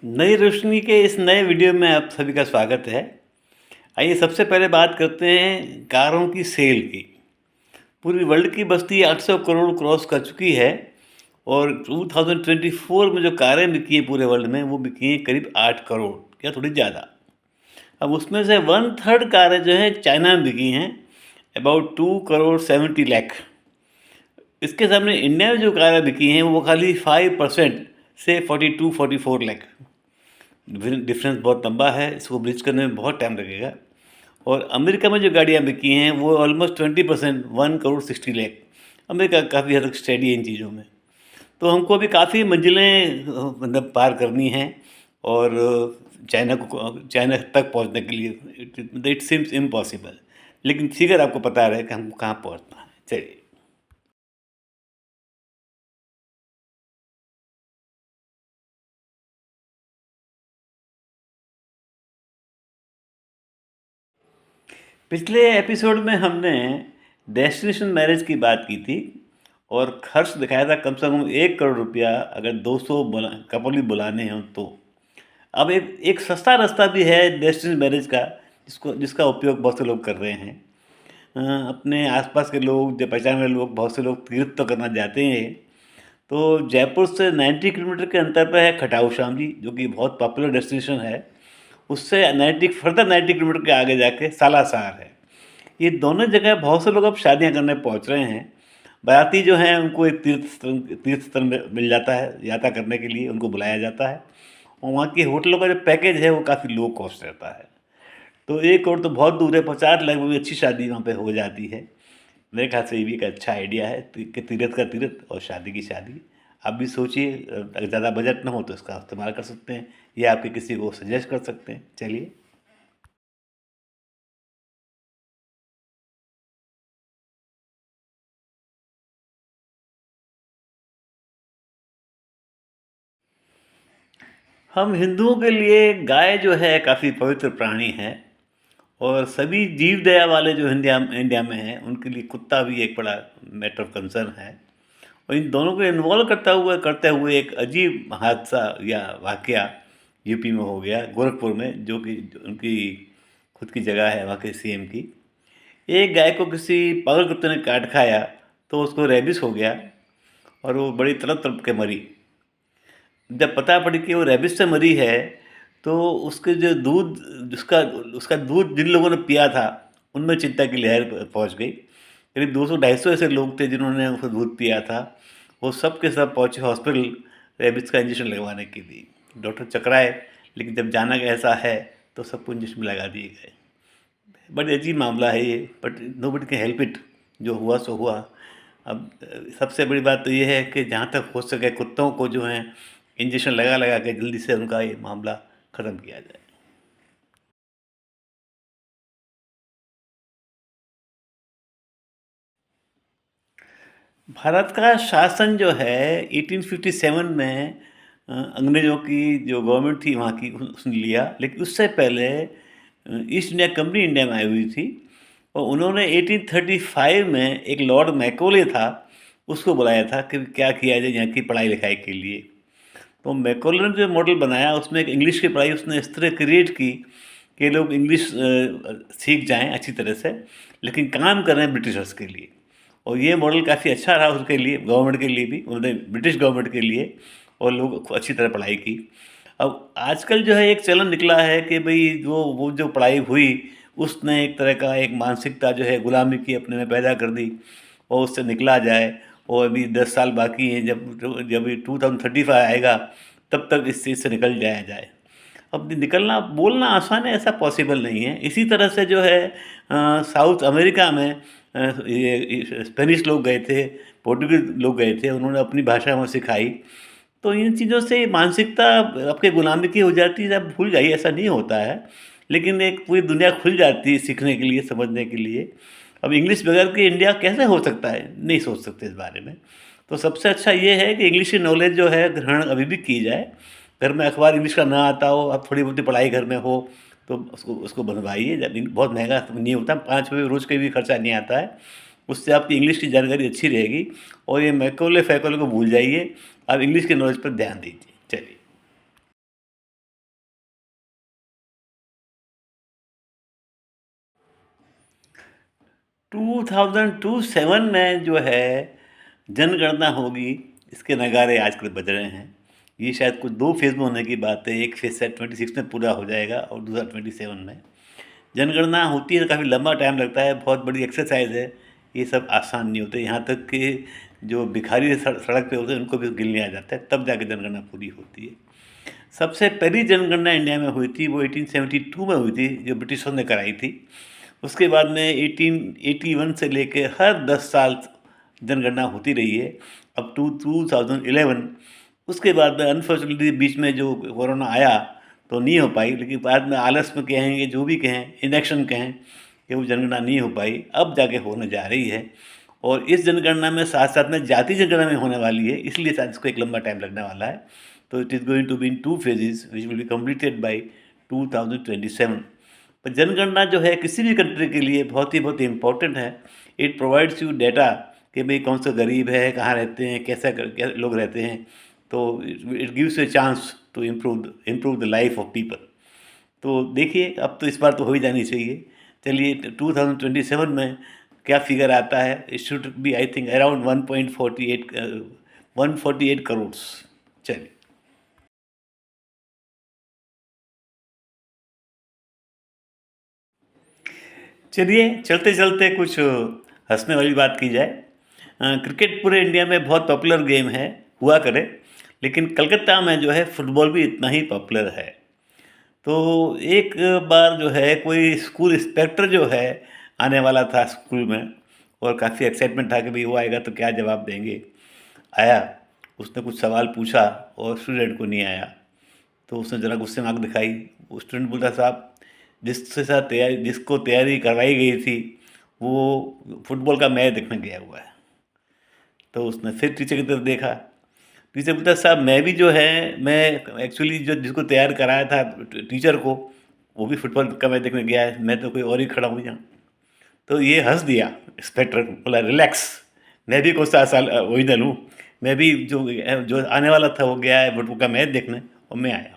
नई रोशनी के इस नए वीडियो में आप सभी का स्वागत है। आइए सबसे पहले बात करते हैं कारों की सेल की। पूरी वर्ल्ड की बस्ती 800 करोड़ क्रॉस कर चुकी है और 2024 में जो कारें बिकी हैं पूरे वर्ल्ड में वो बिकी हैं करीब 8 करोड़ या थोड़ी ज़्यादा। अब उसमें से 1/3 कारें जो हैं चाइना में बिकी हैं, अबाउट 2 करोड़ 70 लाख। इसके सामने इंडिया में जो कारें बिकी हैं वो खाली 5% से 42-44 लाख। डिफरेंस बहुत लंबा है, इसको ब्रिज करने में बहुत टाइम लगेगा। और अमेरिका में जो गाड़ियाँ बिकी हैं वो ऑलमोस्ट 20%, 1 करोड़ 60 लाख। अमेरिका काफ़ी हद तक स्टेडी है इन चीज़ों में। तो हमको अभी काफ़ी मंजिलें मतलब पार करनी हैं और चाइना तक पहुंचने के लिए इट सीम्स इम्पॉसिबल। लेकिन फिगर आपको पता रहे कि हमको कहाँ पहुंचना है। चलिए। पिछले एपिसोड में हमने डेस्टिनेशन मैरिज की बात की थी और खर्च दिखाया था कम से कम 1 करोड़ रुपया अगर 200 कपल भी बुलाने हों तो। अब एक एक सस्ता रास्ता भी है डेस्टिनेशन मैरिज का, जिसका उपयोग बहुत से लोग कर रहे हैं। अपने आसपास के लोग, जो पहचान वाले लोग, बहुत से लोग तीर्थ तो करना चाहते हैं। तो जयपुर से 90 किलोमीटर के अंतर पर है खटाऊ श्याम जी, जो कि बहुत पॉपुलर डेस्टिनेशन है। उससे 90 फर्दर 90 किलोमीटर के आगे जाके सालासर है। ये दोनों जगह बहुत से लोग अब शादियाँ करने पहुँच रहे हैं। बाराती जो हैं उनको एक तीर्थ स्थल मिल जाता है, यात्रा करने के लिए उनको बुलाया जाता है और वहाँ के होटलों का जो पैकेज है वो काफ़ी लो कॉस्ट रहता है। तो 1 करोड़ तो बहुत दूर है, 50 लाख में भी अच्छी शादी वहाँ पे हो जाती है। मेरे ख्याल से ये भी एक अच्छा आइडिया है कि तीर्थ का तीर्थ और शादी की शादी। आप भी सोचिए, अगर ज़्यादा बजट ना हो तो इसका इस्तेमाल कर सकते हैं या आपके किसी को सजेस्ट कर सकते हैं। चलिए। हम हिंदुओं के लिए गाय जो है काफ़ी पवित्र प्राणी है और सभी जीव दया वाले जो इंडिया इंडिया में हैं उनके लिए कुत्ता भी एक बड़ा मैटर ऑफ कंसर्न है। और इन दोनों को इन्वॉल्व करते हुए एक अजीब हादसा या वाकया यूपी में हो गया, गोरखपुर में, जो कि उनकी खुद की जगह है वहाँ के सीएम की। एक गाय को किसी पागल कुत्ते ने काट खाया तो उसको रेबिस हो गया और वो बड़ी तड़प तड़प के मरी। जब पता पड़ी कि वो रेबिस से मरी है तो उसके जो दूध उसका उसका दूध जिन लोगों ने पिया था उनमें चिंता की लहर पहुंच गई। करीब 200-250 ऐसे लोग थे जिन्होंने उसका दूध पिया था। वो सब के सब पहुंचे हॉस्पिटल रेबिस का इंजेक्शन लगवाने के लिए। डॉक्टर चकराए, लेकिन जब जाना कि ऐसा है तो सबको इंजेक्शन लगा दिए गए। बड़ी अजीब मामला है ये, but nobody can help it. जो हुआ सो हुआ। अब सबसे बड़ी बात तो ये है कि जहाँ तक हो सके कुत्तों को जो है इंजेक्शन लगा लगा के जल्दी से उनका ये मामला ख़त्म किया जाए। भारत का शासन जो है 1857 में अंग्रेज़ों की जो गवर्नमेंट थी वहाँ की उसने लिया, लेकिन उससे पहले ईस्ट इंडिया कंपनी इंडिया में आई हुई थी और उन्होंने 1835 में एक लॉर्ड मैकोले था, उसको बुलाया था कि क्या किया जाए यहाँ की पढ़ाई लिखाई के लिए। तो मैकोले ने जो मॉडल बनाया उसमें एक इंग्लिश की पढ़ाई उसने इस तरह क्रिएट की कि लोग इंग्लिश सीख जाएं अच्छी तरह से, लेकिन काम करें ब्रिटिशर्स के लिए। और ये मॉडल काफ़ी अच्छा रहा उसके लिए, गवर्नमेंट के लिए भी, उन्होंने ब्रिटिश गवर्नमेंट के लिए, और लोग अच्छी तरह पढ़ाई की। अब आजकल जो है एक चलन निकला है कि भाई वो जो पढ़ाई हुई उसने एक तरह का एक मानसिकता जो है गुलामी की अपने में पैदा कर दी और उससे निकला जाए। और अभी 10 साल बाकी हैं, जब जब ये 2035 आएगा तब तक इस चीज़ से निकल जाया जाए। अब निकलना बोलना आसान है, ऐसा पॉसिबल नहीं है। इसी तरह से जो है साउथ अमेरिका में ये स्पेनिश लोग गए थे, पोर्टुगीज लोग गए थे, उन्होंने अपनी भाषा वहाँ सिखाई। तो इन चीज़ों से मानसिकता आपके गुलामी की हो जाती है, आप भूल जाइए, ऐसा नहीं होता है। लेकिन एक पूरी दुनिया खुल जाती है सीखने के लिए, समझने के लिए। अब इंग्लिश बगैर के इंडिया कैसे हो सकता है, नहीं सोच सकते इस बारे में। तो सबसे अच्छा ये है कि इंग्लिश की नॉलेज जो है ग्रहण अभी भी की जाए। घर में अखबार इंग्लिश का ना आता हो, अब थोड़ी बहुत पढ़ाई घर में हो तो उसको उसको बनवाइए। बहुत महंगा नहीं होता, 5 रुपये रोज़ का भी खर्चा नहीं आता है। उससे आपकी इंग्लिश की जानकारी अच्छी रहेगी और ये मैकौले फैकौले को भूल जाइए। आप इंग्लिश के नॉलेज पर ध्यान दीजिए। चलिए। 2007 में जो है जनगणना होगी, इसके नगाड़े आजकल बज रहे हैं। ये शायद कुछ 2 फेज़ में होने की बात है, एक फेज़ शायद 26 में पूरा हो जाएगा और दूसरा 27 में। जनगणना होती है तो काफ़ी लंबा टाइम लगता है, बहुत बड़ी एक्सरसाइज़ है, ये सब आसान नहीं होते। यहाँ तक कि जो भिखारी सड़क पे होते हैं उनको भी गिनने आ जाता है, तब जाके जनगणना पूरी होती है। सबसे पहली जनगणना इंडिया में हुई थी वो 1872 में हुई थी, जो ब्रिटिशों ने कराई थी। उसके बाद में 1881 से लेके हर 10 साल जनगणना होती रही है, अप टू 2011। उसके बाद में अनफॉर्चुनेटली बीच में जो कोरोना आया तो नहीं हो पाई, लेकिन बाद में आलस में कहेंगे, जो भी कहें, इनेक्शन कहें, कि वो जनगणना नहीं हो पाई, अब जाके होने जा रही है। और इस जनगणना में साथ-साथ में जाति जनगणना में होने वाली है, इसलिए शायद इसको एक लंबा टाइम लगने वाला है। तो it is going to be in 2 phases which will be completed by 2027। पर जनगणना जो है किसी भी कंट्री के लिए बहुत ही इम्पोर्टेंट है। इट प्रोवाइड्स यू डेटा कि भाई कौन सा गरीब है, कहाँ रहते हैं, कैसा क्या लोग रहते हैं। तो it gives you a chance to improve the life of people. तो देखिए, अब तो इस बार तो हो ही जानी चाहिए। चलिए 2027 में क्या फिगर आता है, it should be I think around 148 crore. चलिए। चलिए, चलते-चलते कुछ हँसने वाली बात की जाए। क्रिकेट पूरे इंडिया में बहुत पॉपुलर गेम है, हुआ करे, लेकिन कलकत्ता में जो है फुटबॉल भी इतना ही पॉपुलर है। तो एक बार जो है कोई स्कूल इंस्पेक्टर जो है आने वाला था स्कूल में, और काफ़ी एक्साइटमेंट था कि भाई वो आएगा तो क्या जवाब देंगे। आया, उसने कुछ सवाल पूछा और स्टूडेंट को नहीं आया। तो उसने ज़रा गुस्से में आँख दिखाई। वो स्टूडेंट बोलता, साहब जिसको तैयारी करवाई गई थी वो फुटबॉल का मैच देखने गया हुआ है। तो उसने फिर टीचर की तरफ देखा। टीचर बोलता, साहब मैं भी जो है, मैं एक्चुअली जो जिसको तैयार कराया था टीचर को, वो भी फुटबॉल का मैच देखने गया है, मैं तो कोई और ही खड़ा हूँ यहाँ। तो ये हंस दिया इंस्पेक्टर, बोला रिलैक्स, मैं भी कौन सा साल ओरिजिनल हूँ, मैं भी जो जो आने वाला था वो गया है फुटबॉल का मैच देखने और मैं आया।